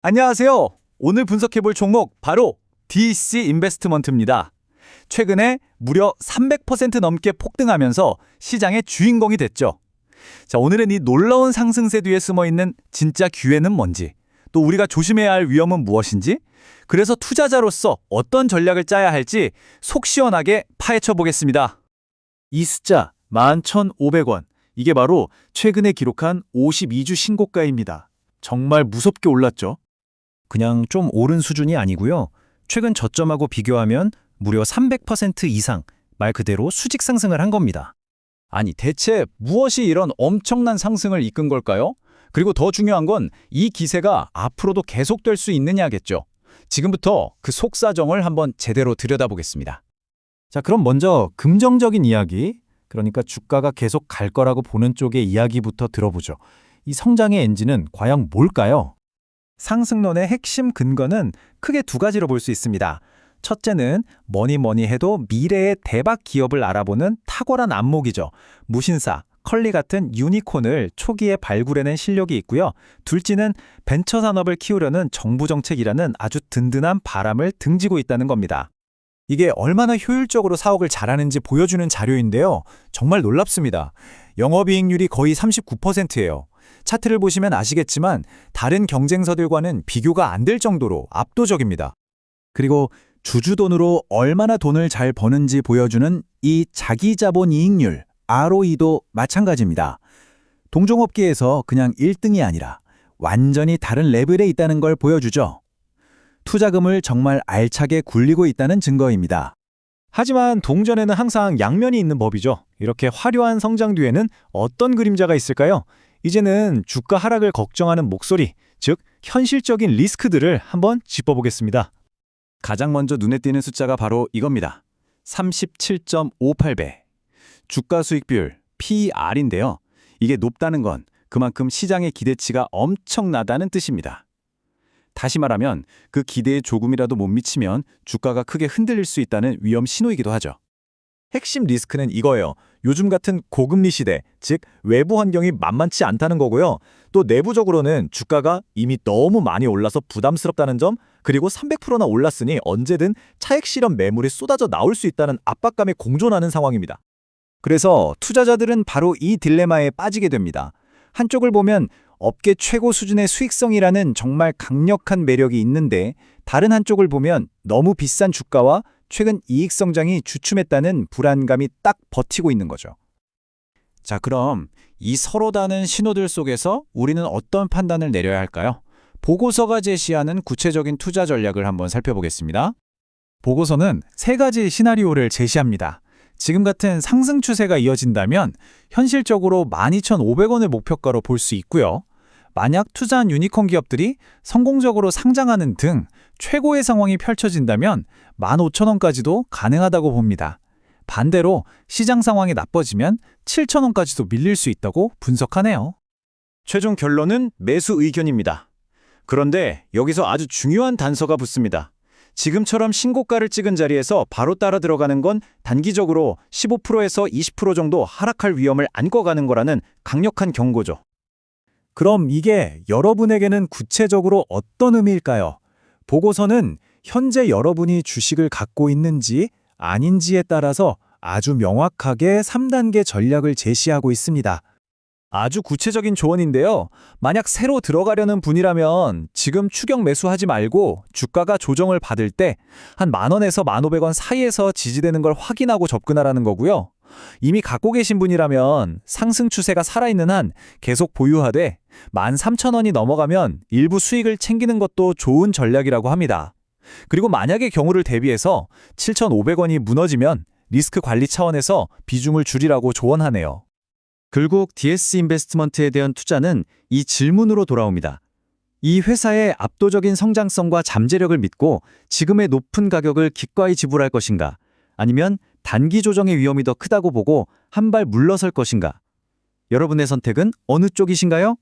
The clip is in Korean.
안녕하세요. 오늘 분석해볼 종목 바로 DC 인베스트먼트입니다. 최근에 무려 300% 넘게 폭등하면서 시장의 주인공이 됐죠. 자, 오늘은 이 놀라운 상승세 뒤에 숨어있는 진짜 기회는 뭔지, 또 우리가 조심해야 할 위험은 무엇인지, 그래서 투자자로서 어떤 전략을 짜야 할지 속 시원하게 파헤쳐 보겠습니다. 이 숫자 11,500원. 이게 바로 최근에 기록한 52주 신고가입니다. 정말 무섭게 올랐죠? 그냥 좀 오른 수준이 아니고요. 최근 저점하고 비교하면 무려 300% 이상, 말 그대로 수직 상승을 한 겁니다. 아니, 대체 무엇이 이런 엄청난 상승을 이끈 걸까요? 그리고 더 중요한 건 이 기세가 앞으로도 계속될 수 있느냐겠죠. 지금부터 그 속사정을 한번 제대로 들여다보겠습니다. 자, 그럼 먼저 긍정적인 이야기, 그러니까 주가가 계속 갈 거라고 보는 쪽의 이야기부터 들어보죠. 이 성장의 엔진은 과연 뭘까요? 상승론의 핵심 근거는 크게 두 가지로 볼 수 있습니다. 첫째는 뭐니 해도 미래의 대박 기업을 알아보는 탁월한 안목이죠. 무신사, 컬리 같은 유니콘을 초기에 발굴해낸 실력이 있고요. 둘째는 벤처 산업을 키우려는 정부 정책이라는 아주 든든한 바람을 등지고 있다는 겁니다. 이게 얼마나 효율적으로 사업을 잘하는지 보여주는 자료인데요. 정말 놀랍습니다. 영업이익률이 거의 39%예요. 차트를 보시면 아시겠지만 다른 경쟁사들과는 비교가 안 될 정도로 압도적입니다. 그리고 주주돈으로 얼마나 돈을 잘 버는지 보여주는 이 자기자본 이익률, ROE도 마찬가지입니다. 동종업계에서 그냥 1등이 아니라 완전히 다른 레벨에 있다는 걸 보여주죠. 투자금을 정말 알차게 굴리고 있다는 증거입니다. 하지만 동전에는 항상 양면이 있는 법이죠. 이렇게 화려한 성장 뒤에는 어떤 그림자가 있을까요? 이제는 주가 하락을 걱정하는 목소리, 즉 현실적인 리스크들을 한번 짚어보겠습니다. 가장 먼저 눈에 띄는 숫자가 바로 이겁니다. 37.58배. 주가 수익 비율, PER인데요. 이게 높다는 건 그만큼 시장의 기대치가 엄청나다는 뜻입니다. 다시 말하면 그 기대에 조금이라도 못 미치면 주가가 크게 흔들릴 수 있다는 위험 신호이기도 하죠. 핵심 리스크는 이거예요. 요즘 같은 고금리 시대, 즉 외부 환경이 만만치 않다는 거고요. 또 내부적으로는 주가가 이미 너무 많이 올라서 부담스럽다는 점, 그리고 300%나 올랐으니 언제든 차익 실현 매물이 쏟아져 나올 수 있다는 압박감에 공존하는 상황입니다. 그래서 투자자들은 바로 이 딜레마에 빠지게 됩니다. 한쪽을 보면 업계 최고 수준의 수익성이라는 정말 강력한 매력이 있는데, 다른 한쪽을 보면 너무 비싼 주가와 최근 이익 성장이 주춤했다는 불안감이 딱 버티고 있는 거죠. 자, 그럼 이 서로 다른 신호들 속에서 우리는 어떤 판단을 내려야 할까요? 보고서가 제시하는 구체적인 투자 전략을 한번 살펴보겠습니다. 보고서는 세 가지 시나리오를 제시합니다. 지금 같은 상승 추세가 이어진다면 현실적으로 12,500원을 목표가로 볼 수 있고요. 만약 투자한 유니콘 기업들이 성공적으로 상장하는 등 최고의 상황이 펼쳐진다면 15,000원까지도 가능하다고 봅니다. 반대로 시장 상황이 나빠지면 7,000원까지도 밀릴 수 있다고 분석하네요. 최종 결론은 매수 의견입니다. 그런데 여기서 아주 중요한 단서가 붙습니다. 지금처럼 신고가를 찍은 자리에서 바로 따라 들어가는 건 단기적으로 15%에서 20% 정도 하락할 위험을 안고 가는 거라는 강력한 경고죠. 그럼 이게 여러분에게는 구체적으로 어떤 의미일까요? 보고서는 현재 여러분이 주식을 갖고 있는지 아닌지에 따라서 아주 명확하게 3단계 전략을 제시하고 있습니다. 아주 구체적인 조언인데요. 만약 새로 들어가려는 분이라면 지금 추격 매수하지 말고 주가가 조정을 받을 때 한 10,000원에서 1,500원 사이에서 지지되는 걸 확인하고 접근하라는 거고요. 이미 갖고 계신 분이라면 상승 추세가 살아있는 한 계속 보유하되 13,000원이 넘어가면 일부 수익을 챙기는 것도 좋은 전략이라고 합니다. 그리고 만약의 경우를 대비해서 7,500원이 무너지면 리스크 관리 차원에서 비중을 줄이라고 조언하네요. 결국 DS 인베스트먼트에 대한 투자는 이 질문으로 돌아옵니다. 이 회사의 압도적인 성장성과 잠재력을 믿고 지금의 높은 가격을 기꺼이 지불할 것인가? 아니면 단기 조정의 위험이 더 크다고 보고 한 발 물러설 것인가? 여러분의 선택은 어느 쪽이신가요?